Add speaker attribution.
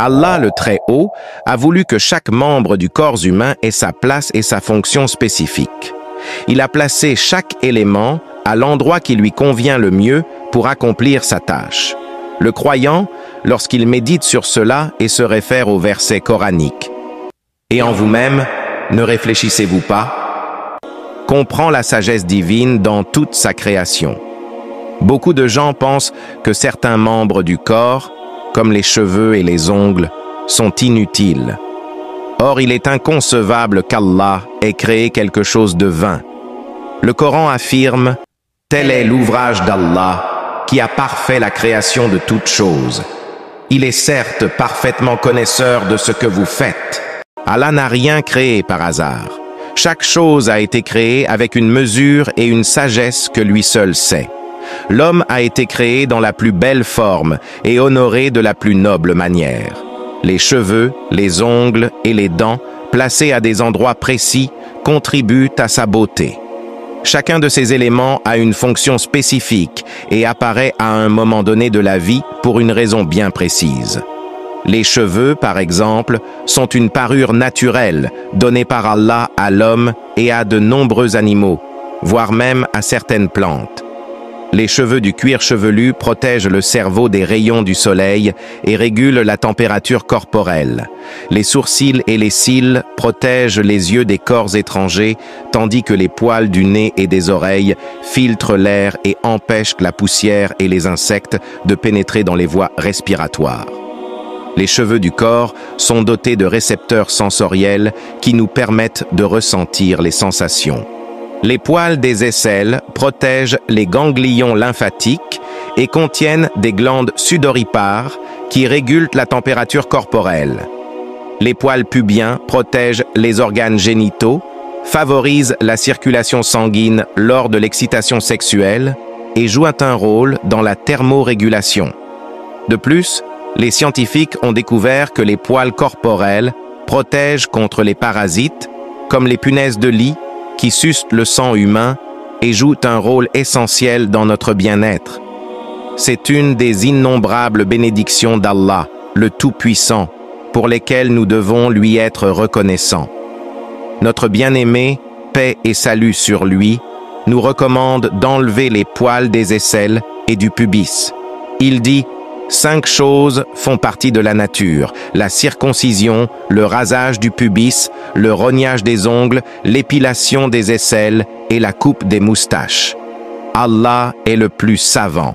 Speaker 1: Allah le Très-Haut a voulu que chaque membre du corps humain ait sa place et sa fonction spécifique. Il a placé chaque élément à l'endroit qui lui convient le mieux pour accomplir sa tâche. Le croyant, lorsqu'il médite sur cela et se réfère au verset coranique « Et en vous-même, ne réfléchissez-vous pas ?» comprend la sagesse divine dans toute sa création. Beaucoup de gens pensent que certains membres du corps, comme les cheveux et les ongles, sont inutiles. Or, il est inconcevable qu'Allah ait créé quelque chose de vain. Le Coran affirme « Tel est l'ouvrage d'Allah qui a parfait la création de toutes choses. Il est certes parfaitement connaisseur de ce que vous faites. » Allah n'a rien créé par hasard. Chaque chose a été créée avec une mesure et une sagesse que lui seul sait. L'homme a été créé dans la plus belle forme et honoré de la plus noble manière. Les cheveux, les ongles et les dents, placés à des endroits précis, contribuent à sa beauté. Chacun de ces éléments a une fonction spécifique et apparaît à un moment donné de la vie pour une raison bien précise. Les cheveux, par exemple, sont une parure naturelle donnée par Allah à l'homme et à de nombreux animaux, voire même à certaines plantes. Les cheveux du cuir chevelu protègent le cerveau des rayons du soleil et régulent la température corporelle. Les sourcils et les cils protègent les yeux des corps étrangers, tandis que les poils du nez et des oreilles filtrent l'air et empêchent la poussière et les insectes de pénétrer dans les voies respiratoires. Les cheveux du corps sont dotés de récepteurs sensoriels qui nous permettent de ressentir les sensations. Les poils des aisselles protègent les ganglions lymphatiques et contiennent des glandes sudoripares qui régulent la température corporelle. Les poils pubiens protègent les organes génitaux, favorisent la circulation sanguine lors de l'excitation sexuelle et jouent un rôle dans la thermorégulation. De plus, les scientifiques ont découvert que les poils corporels protègent contre les parasites, comme les punaises de lit, qui sucent le sang humain et jouent un rôle essentiel dans notre bien-être. C'est une des innombrables bénédictions d'Allah, le Tout-Puissant, pour lesquelles nous devons lui être reconnaissants. Notre bien-aimé, paix et salut sur lui, nous recommande d'enlever les poils des aisselles et du pubis. Il dit « 5 choses font partie de la nature, la circoncision, le rasage du pubis, le rognage des ongles, l'épilation des aisselles et la coupe des moustaches. Allah est le plus savant. »